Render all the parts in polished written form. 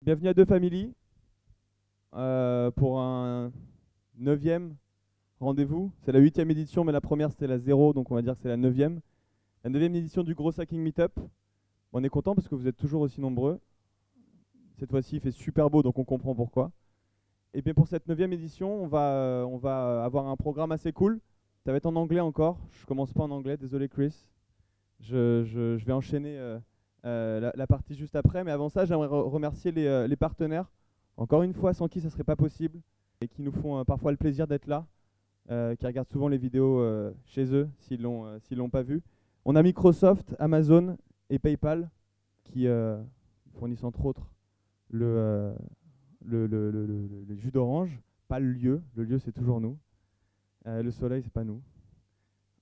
Bienvenue à Deux Family pour un 9e rendez-vous. C'est la 8e édition, mais la première c'était la 0, donc on va dire que c'est la 9e. La 9e édition du Gros Hacking Meetup. On est content parce que vous êtes toujours aussi nombreux. Cette fois-ci il fait super beau, donc on comprend pourquoi. Et bien pour cette 9e édition, on va avoir un programme assez cool. Ça va être en anglais encore. Je commence pas en anglais, désolé Chris. Je vais enchaîner la partie juste après, mais avant ça, j'aimerais remercier les partenaires, encore une fois, sans qui ça serait pas possible, et qui nous font parfois le plaisir d'être là, qui regardent souvent les vidéos chez eux, s'ils l'ont pas vu. On a Microsoft, Amazon et PayPal, qui fournissent entre autres le, le jus d'orange, pas le lieu. Le lieu, c'est toujours nous. Le soleil, c'est pas nous.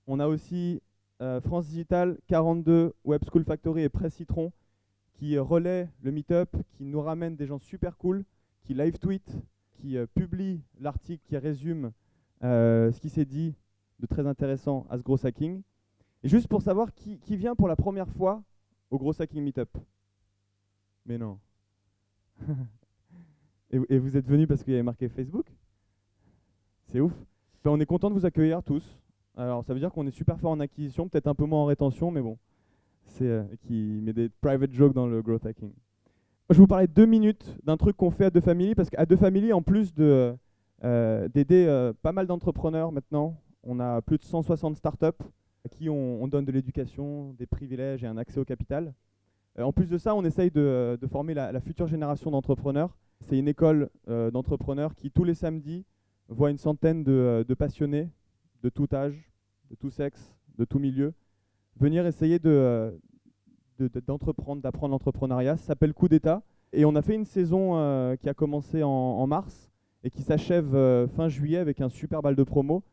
On a aussi France Digital, 42, Web School Factory et Presse Citron qui relaient le meet-up, qui nous ramènent des gens super cool, qui live tweet, qui publient l'article qui résume ce qui s'est dit de très intéressant à ce gros hacking. Et juste pour savoir qui vient pour la première fois au gros hacking meet-up. Mais non. et vous êtes venu parce qu'il y avait marqué Facebook? C'est ouf. Ben, on est content de vous accueillir tous. Alors ça veut dire qu'on est super fort en acquisition, peut-être un peu moins en rétention, mais bon. C'est qui met des private jokes dans le growth hacking. Je vais vous parler 2 minutes d'un truc qu'on fait à Deux Family, parce qu'à Deux Family, en plus d'aider pas mal d'entrepreneurs maintenant, on a plus de 160 startups à qui on donne de l'éducation, des privilèges et un accès au capital. En plus de ça, on essaye de former la future génération d'entrepreneurs. C'est une école d'entrepreneurs qui, tous les samedis, voit une centaine de passionnés de tout âge, de tout sexe, de tout milieu, venir essayer d'entreprendre, d'apprendre l'entrepreneuriat. Ça s'appelle Coup d'État. Et on a fait une saison qui a commencé en mars et qui s'achève fin juillet avec un super bal de promo.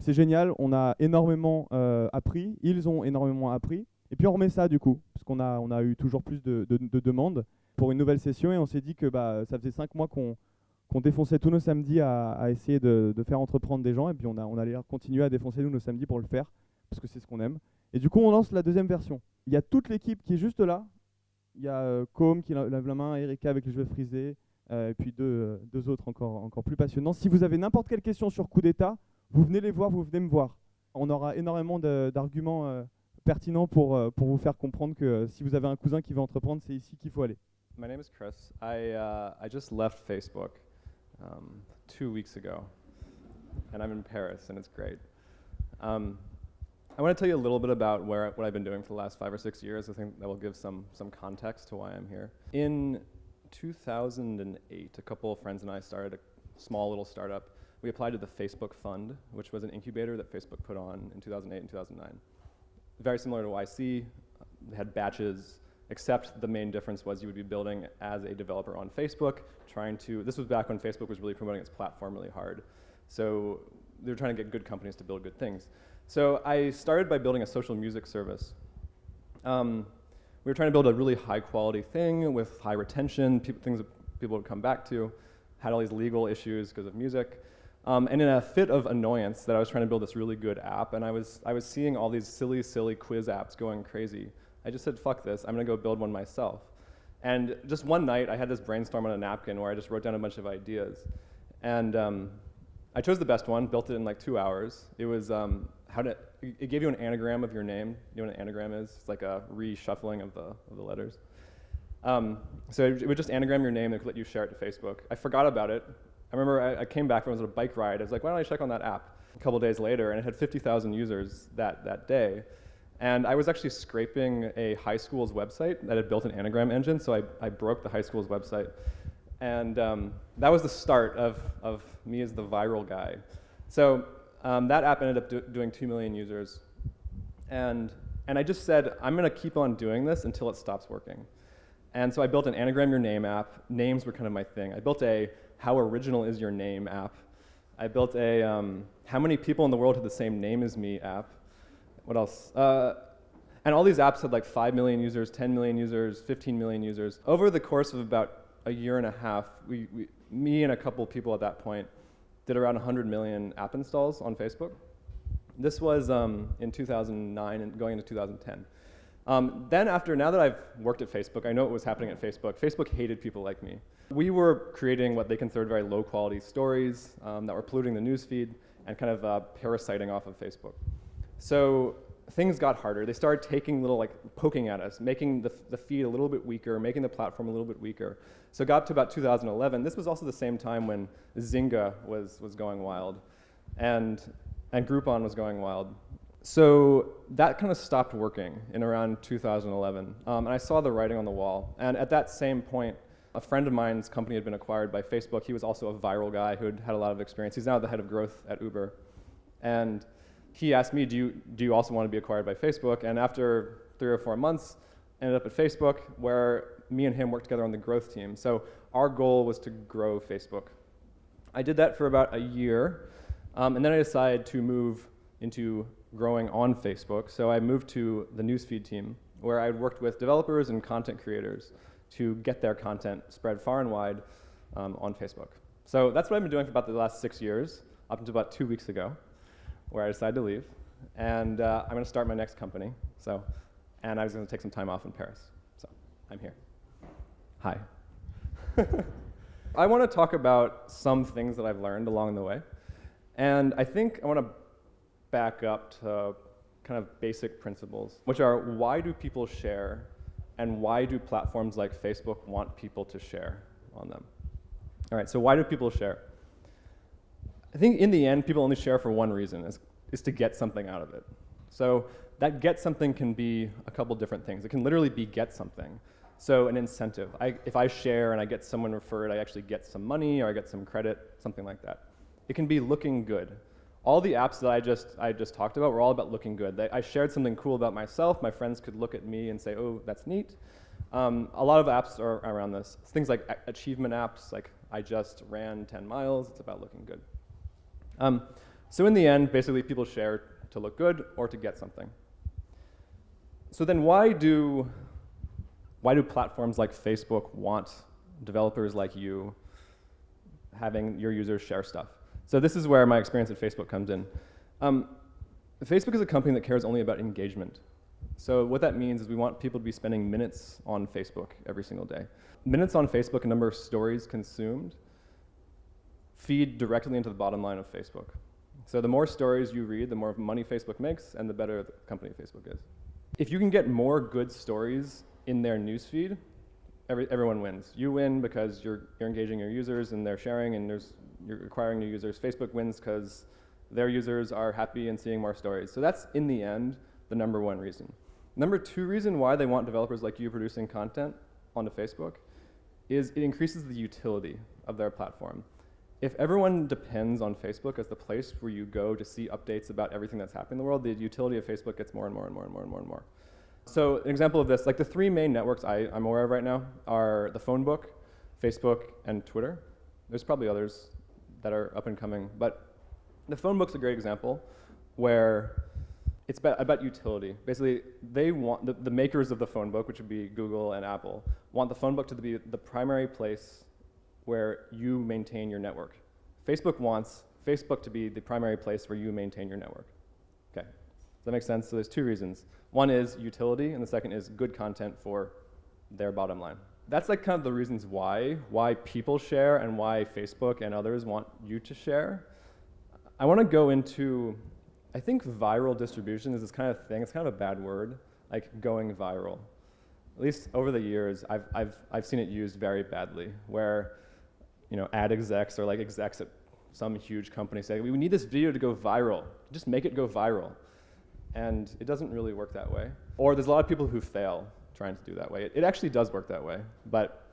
C'est génial, on a énormément appris, ils ont énormément appris. Et puis on remet ça du coup, parce qu'on a eu toujours plus de demandes pour une nouvelle session et on s'est dit que ça faisait 5 mois qu'on défonçait tous nos samedis à essayer de faire entreprendre des gens, et puis on allait continuer à défoncer nos samedis pour le faire, parce que c'est ce qu'on aime. Et du coup, on lance la 2e version. Il y a toute l'équipe qui est juste là. Il y a Com qui lève la main, Erika avec les cheveux frisés, et puis deux autres encore plus passionnants. Si vous avez n'importe quelle question sur Coup d'État, vous venez les voir, vous venez me voir. On aura énormément d'arguments pertinents pour vous faire comprendre que si vous avez un cousin qui veut entreprendre, c'est ici qu'il faut aller. My name is Chris. I just left Facebook 2 weeks ago, and I'm in Paris, and it's great. I want to tell you a little bit about what I've been doing for the last 5 or 6 years. I think that will give some context to why I'm here. In 2008, a couple of friends and I started a small little startup. We applied to the Facebook Fund, which was an incubator that Facebook put on in 2008 and 2009. Very similar to YC, they had batches, except the main difference was you would be building as a developer on Facebook, this was back when Facebook was really promoting its platform really hard. So they were trying to get good companies to build good things. So I started by building a social music service. We were trying to build a really high quality thing with high retention, things that people would come back to, had all these legal issues because of music. And in a fit of annoyance that I was trying to build this really good app, and I was seeing all these silly quiz apps going crazy, I just said, fuck this, I'm gonna go build one myself. And just one night, I had this brainstorm on a napkin where I just wrote down a bunch of ideas. And I chose the best one, built it in like 2 hours. It was it gave you an anagram of your name. You know what an anagram is? It's like a reshuffling of the letters. So it would just anagram your name and it would let you share it to Facebook. I forgot about it. I remember I came back when I was on a bike ride. I was like, why don't I check on that app? A couple days later, and it had 50,000 users that day. And I was actually scraping a high school's website that had built an anagram engine, so I broke the high school's website. And that was the start of me as the viral guy. So that app ended up doing 2 million users. And I just said, I'm gonna keep on doing this until it stops working. And so I built an anagram your name app. Names were kind of my thing. I built a how original is your name app. I built a how many people in the world have the same name as me app. What else? And all these apps had like 5 million users, 10 million users, 15 million users. Over the course of about a year and a half, me and a couple of people at that point did around 100 million app installs on Facebook. This was in 2009 and going into 2010. Now that I've worked at Facebook, I know what was happening at Facebook. Facebook hated people like me. We were creating what they considered very low quality stories that were polluting the newsfeed and kind of parasiting off of Facebook. So things got harder. They started taking little, like, poking at us, making the feed a little bit weaker, making the platform a little bit weaker. So it got to about 2011. This was also the same time when Zynga was going wild and Groupon was going wild. So that kind of stopped working in around 2011. And I saw the writing on the wall. And at that same point, a friend of mine's company had been acquired by Facebook. He was also a viral guy who had a lot of experience. He's now the head of growth at Uber. And he asked me, do you also want to be acquired by Facebook? And after 3 or 4 months, ended up at Facebook, where me and him worked together on the growth team. So our goal was to grow Facebook. I did that for about a year, and then I decided to move into growing on Facebook. So I moved to the newsfeed team, where I worked with developers and content creators to get their content spread far and wide on Facebook. So that's what I've been doing for about the last 6 years, up until about 2 weeks ago, where I decided to leave. And I'm going to start my next company. And I was going to take some time off in Paris. So I'm here. Hi. I want to talk about some things that I've learned along the way. And I think I want to back up to kind of basic principles, which are, why do people share, and why do platforms like Facebook want people to share on them? All right, so why do people share? I think in the end, people only share for one reason, is to get something out of it. So that get something can be a couple different things. It can literally be get something. So an incentive. If I share and I get someone referred, I actually get some money or I get some credit, something like that. It can be looking good. All the apps that I just talked about were all about looking good. I shared something cool about myself. My friends could look at me and say, oh, that's neat. A lot of apps are around this. Things like achievement apps, like I just ran 10 miles. It's about looking good. So in the end, basically, people share to look good or to get something. So then why do platforms like Facebook want developers like you having your users share stuff? So this is where my experience at Facebook comes in. Facebook is a company that cares only about engagement. So what that means is we want people to be spending minutes on Facebook every single day. Minutes on Facebook, a number of stories consumed, feed directly into the bottom line of Facebook. So the more stories you read, the more money Facebook makes, and the better the company Facebook is. If you can get more good stories in their newsfeed, everyone wins. You win because you're engaging your users and they're sharing, and you're acquiring new users. Facebook wins because their users are happy and seeing more stories. So that's, in the end, the number one reason. Number two reason why they want developers like you producing content onto Facebook is it increases the utility of their platform. If everyone depends on Facebook as the place where you go to see updates about everything that's happening in the world, the utility of Facebook gets more and more and more and more and more and more. So an example of this, like the 3 main networks I'm aware of right now are the phone book, Facebook, and Twitter. There's probably others that are up and coming, but the phone book's a great example where it's about utility. Basically, they want, the makers of the phone book, which would be Google and Apple, want the phone book to be the primary place where you maintain your network. Facebook wants Facebook to be the primary place where you maintain your network. Okay, does that make sense? So there's 2 reasons. One is utility, and the second is good content for their bottom line. That's like kind of the reasons why people share and why Facebook and others want you to share. I want to go into, I think viral distribution is this kind of thing. It's kind of a bad word, like going viral. At least over the years, I've seen it used very badly, where ad execs or like execs at some huge company say, we need this video to go viral. Just make it go viral. And it doesn't really work that way. Or there's a lot of people who fail trying to do that way. It actually does work that way, but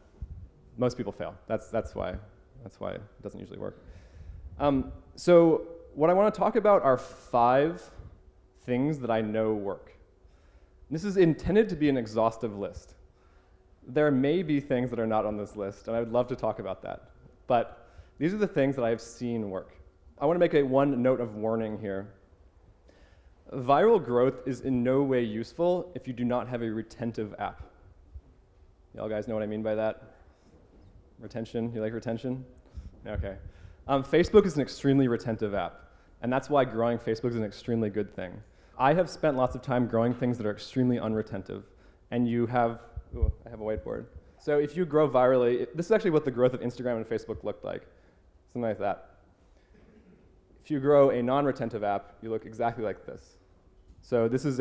most people fail. That's why it doesn't usually work. So what I want to talk about are 5 things that I know work. This is intended to be an exhaustive list. There may be things that are not on this list, and I would love to talk about that. But these are the things that I have seen work. I want to make one note of warning here. Viral growth is in no way useful if you do not have a retentive app. Y'all guys know what I mean by that? Retention? You like retention? Okay. Facebook is an extremely retentive app, and that's why growing Facebook is an extremely good thing. I have spent lots of time growing things that are extremely unretentive, and you have, ooh, I have a whiteboard. So if you grow virally, this is actually what the growth of Instagram and Facebook looked like, something like that. If you grow a non-retentive app, you look exactly like this. So this is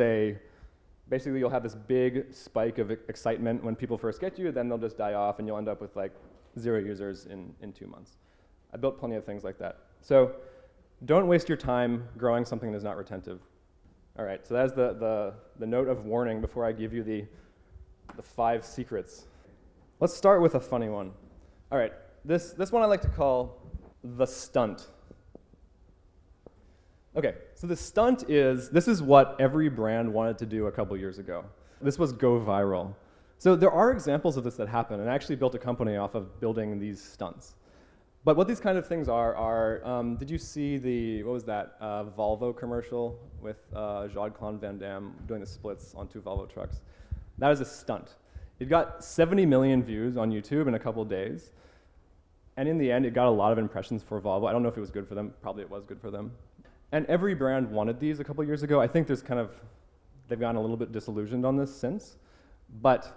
basically you'll have this big spike of excitement when people first get you, then they'll just die off, and you'll end up with like 0 users in 2 months. I built plenty of things like that. So don't waste your time growing something that is not retentive. All right, so that's the note of warning before I give you the 5 secrets. Let's start with a funny one. All right, this one I like to call the stunt. Okay, so the stunt this is what every brand wanted to do a couple years ago. This was go viral. So there are examples of this that happen, and I actually built a company off of building these stunts. But what these kind of things are did you see what was that, Volvo commercial with Jean-Claude Van Damme doing the splits on 2 Volvo trucks? That was a stunt. It got 70 million views on YouTube in a couple days. And in the end, it got a lot of impressions for Volvo. I don't know if it was good for them. Probably it was good for them. And every brand wanted these a couple years ago. I think they've gotten a little bit disillusioned on this since. But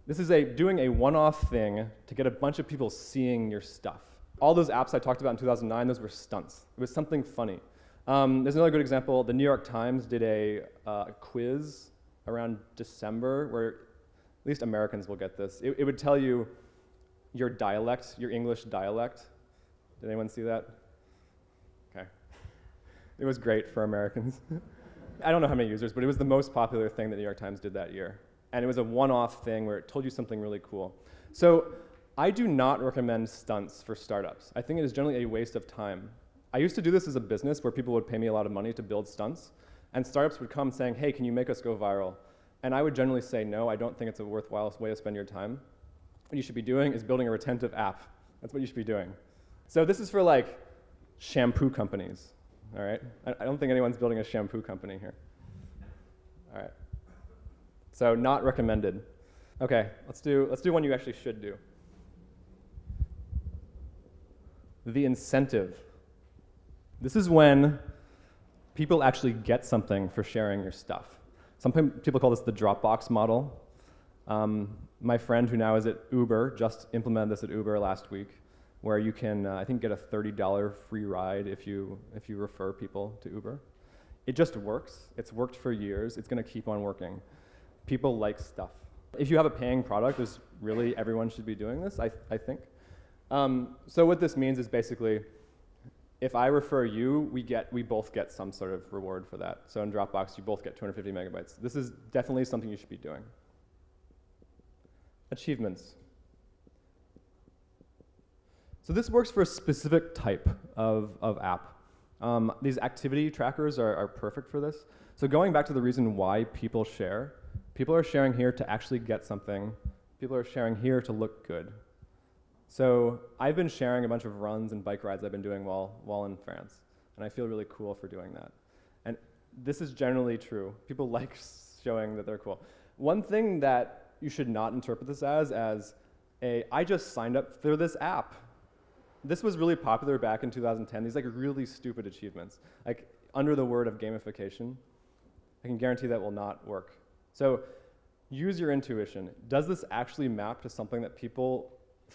this is doing a one-off thing to get a bunch of people seeing your stuff. All those apps I talked about in 2009, those were stunts. It was something funny. There's another good example. The New York Times did a quiz around December where at least Americans will get this. It would tell you your dialect, your English dialect. Did anyone see that? Okay. It was great for Americans. I don't know how many users, but it was the most popular thing the New York Times did that year. And it was a one-off thing where it told you something really cool. So I do not recommend stunts for startups. I think it is generally a waste of time. I used to do this as a business where people would pay me a lot of money to build stunts, and startups would come saying, hey, can you make us go viral? And I would generally say, no, I don't think it's a worthwhile way to spend your time. What you should be doing is building a retentive app. That's what you should be doing. So this is for like shampoo companies, all right? I don't think anyone's building a shampoo company here. All right. So not recommended. Okay, let's do one you actually should do. The incentive. This is when people actually get something for sharing your stuff. Some people call this the Dropbox Model. My friend who now is at Uber just implemented this at Uber last week, where you can, I think, get a $30 free ride if you refer people to Uber. It just works. It's worked for years. It's going to keep on working. People like stuff. If you have a paying product, everyone should be doing this, I think. So what this means is basically, if I refer you, we both get some sort of reward for that. So in Dropbox, you both get 250 megabytes. This is definitely something you should be doing. Achievements. So this works for a specific type of app. These activity trackers are perfect for this. So going back to the reason why people share, people are sharing here to actually get something. People are sharing here to look good. So I've been sharing a bunch of runs and bike rides I've been doing while in France, and I feel really cool for doing that. And this is generally true. People like showing that they're cool. One thing that you should not interpret this as I just signed up for this app. This was really popular back in 2010, these like really stupid achievements, like under the word of gamification. I can guarantee that will not work. So use your intuition. Does this actually map to something that people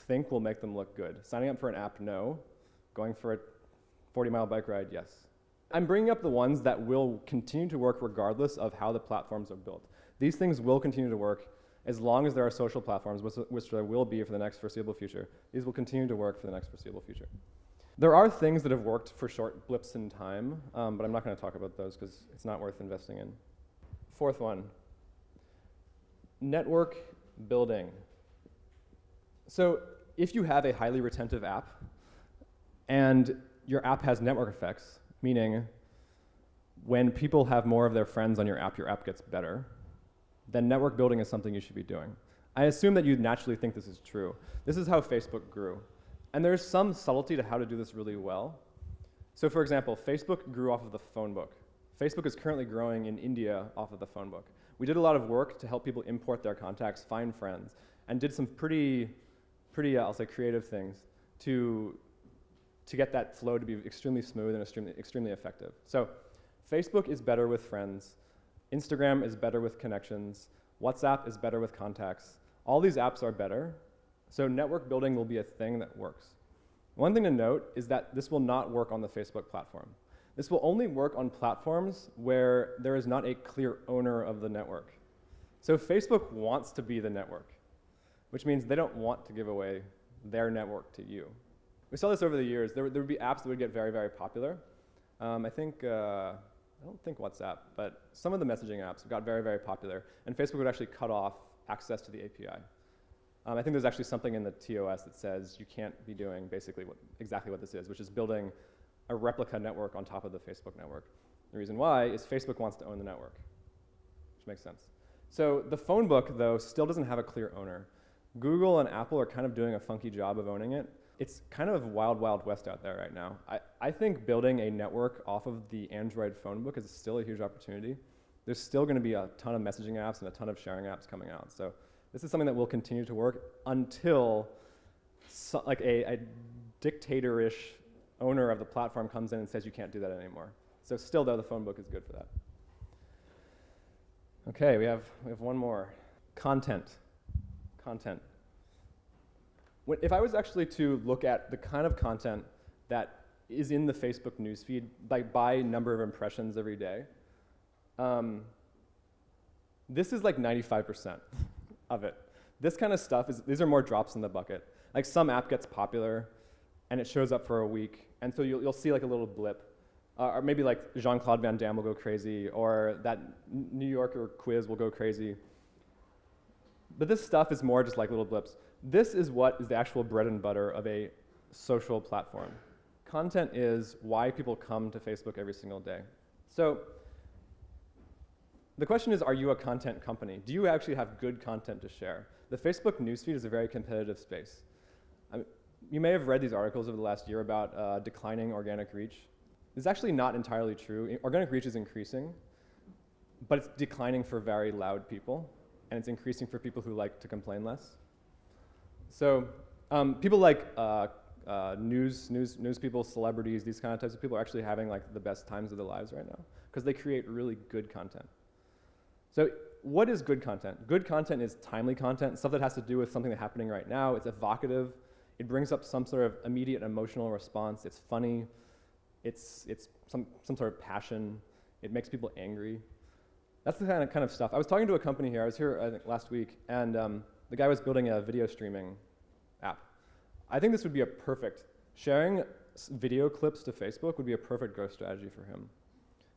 think will make them look good? Signing up for an app, no. Going for a 40-mile bike ride, yes. I'm bringing up the ones that will continue to work regardless of how the platforms are built. These things will continue to work as long as there are social platforms, which there will be for the next foreseeable future. These will continue to work for the next foreseeable future. There are things that have worked for short blips in time, but I'm not going to talk about those because it's not worth investing in. Fourth one, network building. So if you have a highly retentive app and your app has network effects, meaning when people have more of their friends on your app gets better, then network building is something you should be doing. I assume that you naturally think this is true. This is how Facebook grew. And there's some subtlety to how to do this really well. So for example, Facebook grew off of the phone book. Facebook is currently growing in India off of the phone book. We did a lot of work to help people import their contacts, find friends, and did some pretty I'll say creative things to get that flow to be extremely smooth and extremely effective. So Facebook is better with friends. Instagram is better with connections. WhatsApp is better with contacts. All these apps are better. So network building will be a thing that works. One thing to note is that this will not work on the Facebook platform. This will only work on platforms where there is not a clear owner of the network. So Facebook wants to be the network, which means they don't want to give away their network to you. We saw this over the years. There would be apps that would get very, very popular. I don't think WhatsApp, but some of the messaging apps got very, very popular, and Facebook would actually cut off access to the API. I think there's actually something in the TOS that says you can't be doing basically exactly what this is, which is building a replica network on top of the Facebook network. The reason why is Facebook wants to own the network, which makes sense. So the phone book, though, still doesn't have a clear owner. Google and Apple are kind of doing a funky job of owning it. It's kind of wild, wild west out there right now. I think building a network off of the Android phone book is still a huge opportunity. There's still going to be a ton of messaging apps and a ton of sharing apps coming out. So this is something that will continue to work until like a dictator-ish owner of the platform comes in and says you can't do that anymore. So still, though, the phone book is good for that. Okay, we have one more. Content. If I was actually to look at the kind of content that is in the Facebook newsfeed by number of impressions every day, this is like 95% of it. This kind of stuff these are more drops in the bucket. Like some app gets popular and it shows up for a week, and so you'll see like a little blip. Or maybe like Jean-Claude Van Damme will go crazy, or that New Yorker quiz will go crazy. But this stuff is more just like little blips. This is what is the actual bread and butter of a social platform. Content is why people come to Facebook every single day. So the question is, are you a content company? Do you actually have good content to share? The Facebook newsfeed is a very competitive space. You may have read these articles over the last year about declining organic reach. It's actually not entirely true. Organic reach is increasing, but it's declining for very loud people, and it's increasing for people who like to complain less. So people like news people, celebrities, these kind of types of people are actually having like the best times of their lives right now because they create really good content. So what is good content? Good content is timely content, stuff that has to do with something that's happening right now. It's evocative. It brings up some sort of immediate emotional response. It's funny. It's some sort of passion. It makes people angry. That's the kind of stuff. I was talking to a company here. I was here, I think, last week, and the guy was building a video streaming app. I think this would be a perfect, sharing video clips to Facebook would be a perfect growth strategy for him.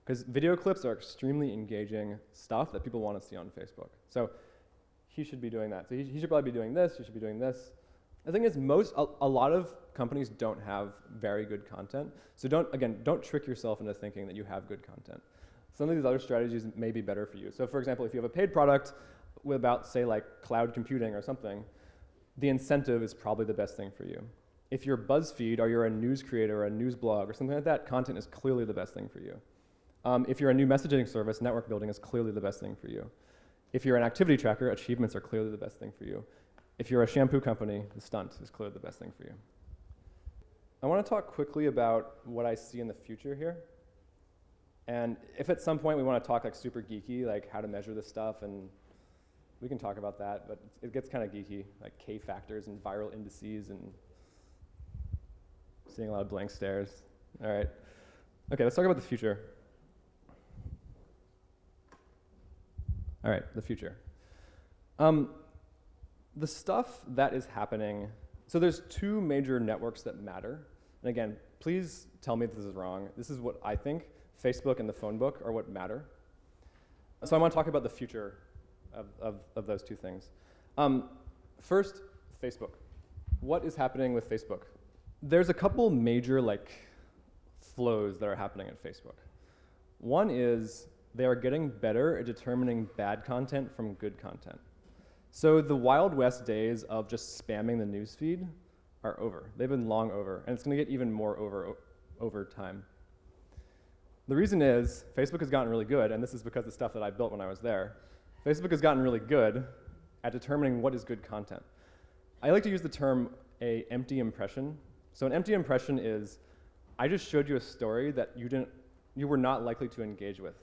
Because video clips are extremely engaging stuff that people want to see on Facebook. So he should be doing that. So he should probably be doing this, he should be doing this. The thing is, a lot of companies don't have very good content. So don't trick yourself into thinking that you have good content. Some of these other strategies may be better for you. So for example, if you have a paid product about, say, like cloud computing or something, the incentive is probably the best thing for you. If you're BuzzFeed or you're a news creator or a news blog or something like that, content is clearly the best thing for you. If you're a new messaging service, network building is clearly the best thing for you. If you're an activity tracker, achievements are clearly the best thing for you. If you're a shampoo company, the stunt is clearly the best thing for you. I want to talk quickly about what I see in the future here. And if at some point we want to talk like super geeky, like how to measure this stuff, and we can talk about that, but it gets kind of geeky, like K factors and viral indices and seeing a lot of blank stares. All right. Okay, let's talk about the future. All right, the future. The stuff that is happening, so there's two major networks that matter. And again, please tell me if this is wrong. This is what I think. Facebook and the phone book are what matter. So I want to talk about the future of those two things. First, Facebook. What is happening with Facebook? There's a couple major flows that are happening at Facebook. One is they are getting better at determining bad content from good content. So the Wild West days of just spamming the newsfeed are over. They've been long over, and it's going to get even more over time. The reason is Facebook has gotten really good, and this is because of the stuff that I built when I was there. Facebook has gotten really good at determining what is good content. I like to use the term a empty impression. So an empty impression is, I just showed you a story that you didn't you were not likely to engage with.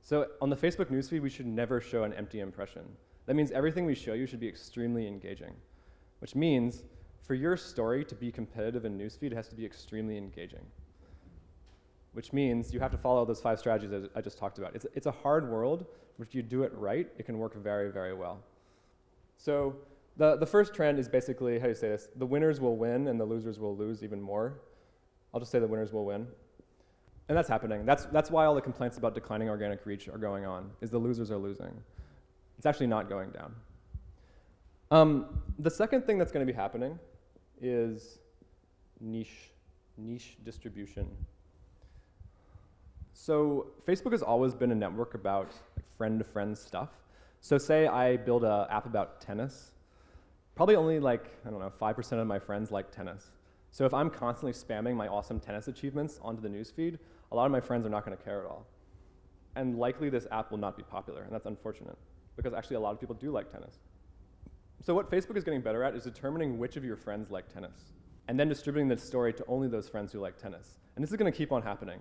So on the Facebook newsfeed, we should never show an empty impression. That means everything we show you should be extremely engaging, which means for your story to be competitive in newsfeed, it has to be extremely engaging, which means you have to follow those 5 strategies that I just talked about. It's a hard world, but if you do it right, it can work very, very well. So the first trend is basically, how do you say this? The winners will win and the losers will lose even more. I'll just say the winners will win. And that's happening. That's why all the complaints about declining organic reach are going on, is the losers are losing. It's actually not going down. The second thing that's going to be happening is niche distribution. So Facebook has always been a network about friend-to-friend stuff. So say I build an app about tennis, probably only 5% of my friends like tennis. So if I'm constantly spamming my awesome tennis achievements onto the newsfeed, a lot of my friends are not going to care at all. And likely this app will not be popular, and that's unfortunate, because actually a lot of people do like tennis. So what Facebook is getting better at is determining which of your friends like tennis, and then distributing the story to only those friends who like tennis. And this is going to keep on happening.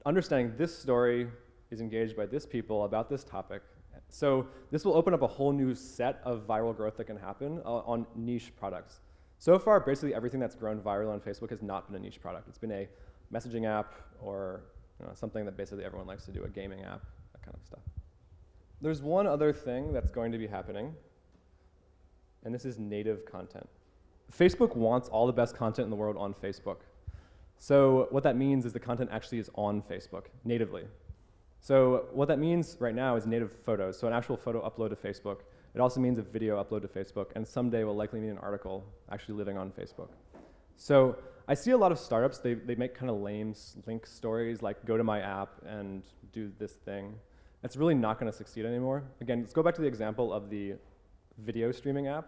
Understanding this story is engaged by this people about this topic. So this will open up a whole new set of viral growth that can happen on niche products. So far, basically everything that's grown viral on Facebook has not been a niche product. It's been a messaging app or something that basically everyone likes to do, a gaming app, that kind of stuff. There's one other thing that's going to be happening, and this is native content. Facebook wants all the best content in the world on Facebook. So what that means is the content actually is on Facebook natively. So what that means right now is native photos, so an actual photo upload to Facebook. It also means a video upload to Facebook, and someday will likely mean an article actually living on Facebook. So I see a lot of startups, they make kind of lame link stories like go to my app and do this thing. It's really not going to succeed anymore. Again, let's go back to the example of the video streaming app.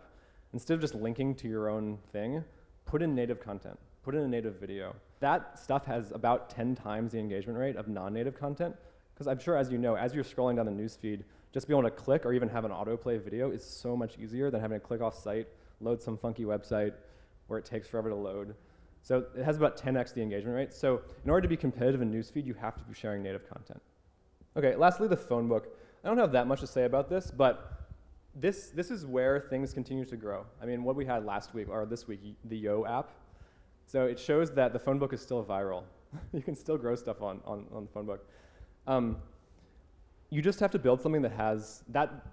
Instead of just linking to your own thing, put in native content, put in a native video. That stuff has about 10 times the engagement rate of non-native content, because I'm sure, as you know, as you're scrolling down the newsfeed, just being able to click or even have an autoplay video is so much easier than having to click off site, load some funky website where it takes forever to load. So it has about 10x the engagement rate. So in order to be competitive in newsfeed, you have to be sharing native content. Okay, lastly, the phone book. I don't have that much to say about this, but this is where things continue to grow. I mean, what we had last week, or this week, the Yo app. So it shows that the phone book is still viral. You can still grow stuff on the phone book. You just have to build something that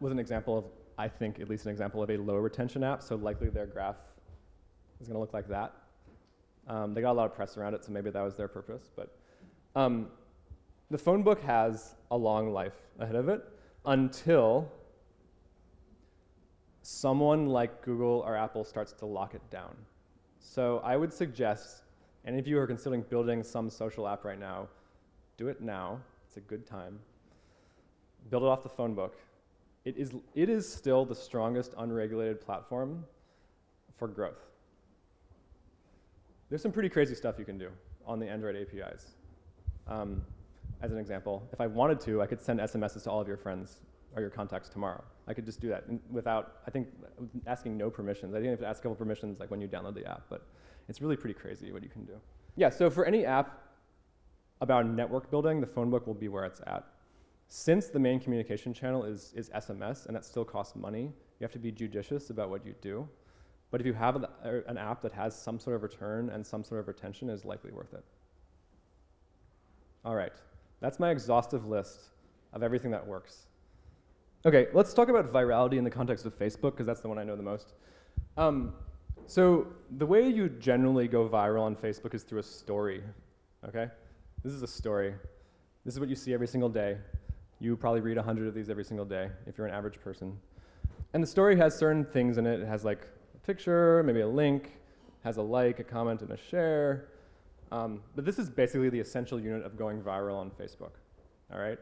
was an example of, I think, at least an example of a low retention app, so likely their graph is going to look like that. They got a lot of press around it, so maybe that was their purpose. But the phone book has a long life ahead of it until someone like Google or Apple starts to lock it down. So I would suggest, any of you who are considering building some social app right now, do it now. It's a good time. Build it off the phone book. It is still the strongest unregulated platform for growth. There's some pretty crazy stuff you can do on the Android APIs. As an example, if I wanted to, I could send SMSs to all of your friends or your contacts tomorrow. I could just do that without, I think, asking no permissions. I didn't have to ask a couple permissions like when you download the app, but it's really pretty crazy what you can do. Yeah, so for any app about network building, the phone book will be where it's at. Since the main communication channel is SMS, and that still costs money, you have to be judicious about what you do. But if you have an app that has some sort of return and some sort of retention, it is likely worth it. All right, that's my exhaustive list of everything that works. Okay, let's talk about virality in the context of Facebook, because that's the one I know the most. So the way you generally go viral on Facebook is through a story, okay? This is a story. This is what you see every single day. You probably read 100 of these every single day if you're an average person. And the story has certain things in it. It has like a picture, maybe a link, has a like, a comment, and a share. But this is basically the essential unit of going viral on Facebook, all right?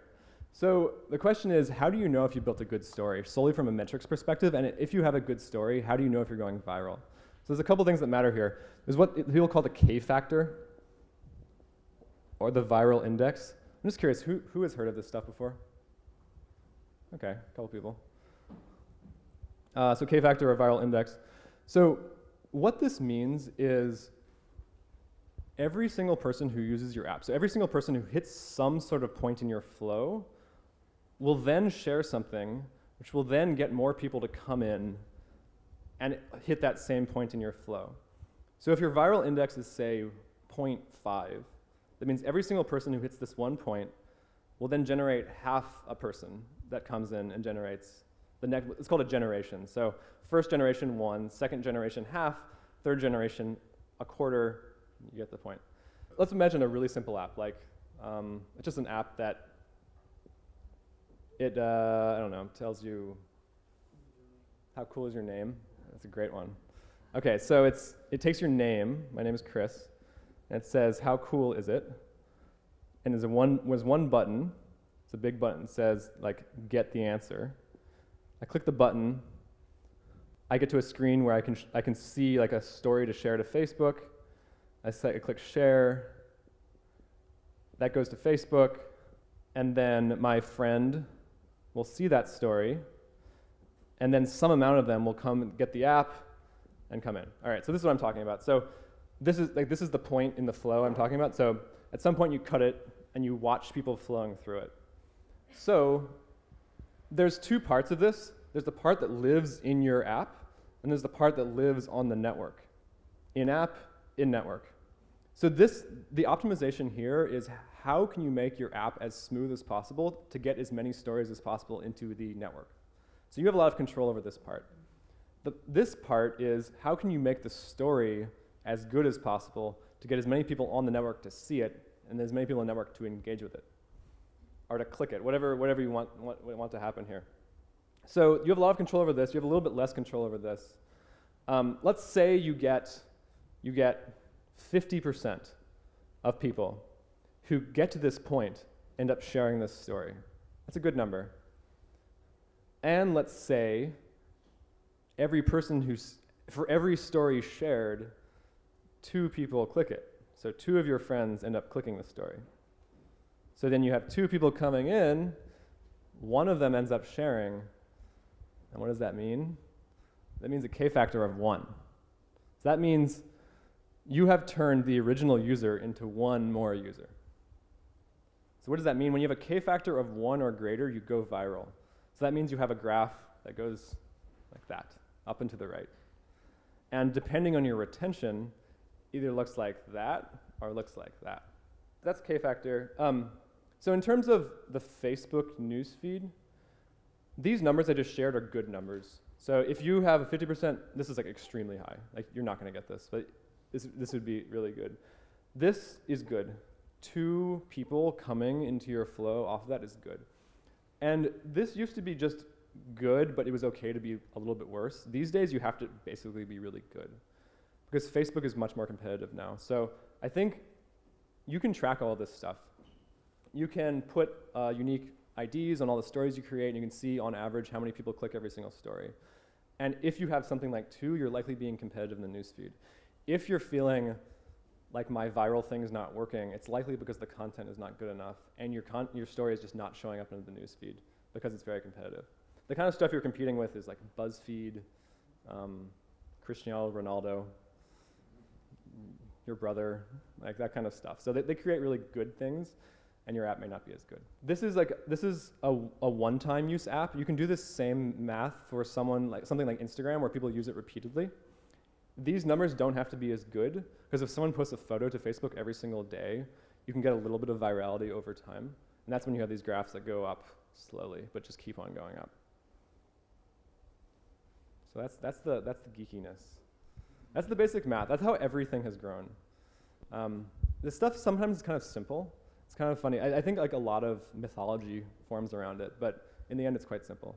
So the question is, how do you know if you built a good story, solely from a metrics perspective? And if you have a good story, how do you know if you're going viral? So there's a couple things that matter here. There's what people call the K factor, or the viral index. I'm just curious, who has heard of this stuff before? Okay, a couple people. So K factor or viral index. So what this means is every single person who uses your app, so every single person who hits some sort of point in your flow will then share something which will then get more people to come in and hit that same point in your flow. So if your viral index is, say, 0.5, that means every single person who hits this 1 point will then generate half a person that comes in and generates the next. It's called a generation. So first generation 1, second generation half, third generation a quarter. You get the point. Let's imagine a really simple app, like it's just an app that it I don't know, tells you how cool is your name. That's a great one. Okay, so it takes your name. My name is Chris, and it says how cool is it. And there's one button. It's a big button. It says like get the answer. I click the button. I get to a screen where I can see like a story to share to Facebook. I click share. That goes to Facebook, and then my friend will see that story, and then some amount of them will come and get the app and come in. All right, so this is what I'm talking about. So this is the point in the flow I'm talking about. So at some point you cut it and you watch people flowing through it. So there's two parts of this. There's the part that lives in your app, and there's the part that lives on the network. In-app, in-network. So the optimization here is how can you make your app as smooth as possible to get as many stories as possible into the network. So you have a lot of control over this part. This part is how can you make the story as good as possible to get as many people on the network to see it and as many people on the network to engage with it or to click it, whatever you want to happen here. So you have a lot of control over this. You have a little bit less control over this. Let's say you get 50% of people who get to this point end up sharing this story. That's a good number. And let's say for every story shared, 2 people click it. So 2 of your friends end up clicking the story. So then you have 2 people coming in, 1 of them ends up sharing. And what does that mean? That means a K-factor of 1. So that means you have turned the original user into 1 more user. So what does that mean? When you have a K-factor of 1 or greater, you go viral. So that means you have a graph that goes like that, up and to the right. And depending on your retention, either looks like that or looks like that. That's K-factor. So in terms of the Facebook newsfeed, these numbers I just shared are good numbers. So if you have a 50%, this is like extremely high. Like you're not going to get this, but this would be really good. This is good. 2 people coming into your flow off of that is good. And this used to be just good, but it was okay to be a little bit worse. These days you have to basically be really good because Facebook is much more competitive now. So I think you can track all this stuff. You can put unique IDs on all the stories you create, and you can see on average how many people click every single story. And if you have something like 2, you're likely being competitive in the newsfeed. If you're feeling like my viral thing is not working, it's likely because the content is not good enough and your story is just not showing up in the newsfeed because it's very competitive. The kind of stuff you're competing with is like BuzzFeed, Cristiano Ronaldo, your brother, like that kind of stuff. So they create really good things, and your app may not be as good. This is a one-time use app. You can do this same math for something like Instagram where people use it repeatedly. These numbers don't have to be as good, because if someone posts a photo to Facebook every single day, you can get a little bit of virality over time. And that's when you have these graphs that go up slowly, but just keep on going up. So that's the geekiness. That's the basic math. That's how everything has grown. This stuff sometimes is kind of simple. It's kind of funny. I think like a lot of mythology forms around it, but in the end it's quite simple.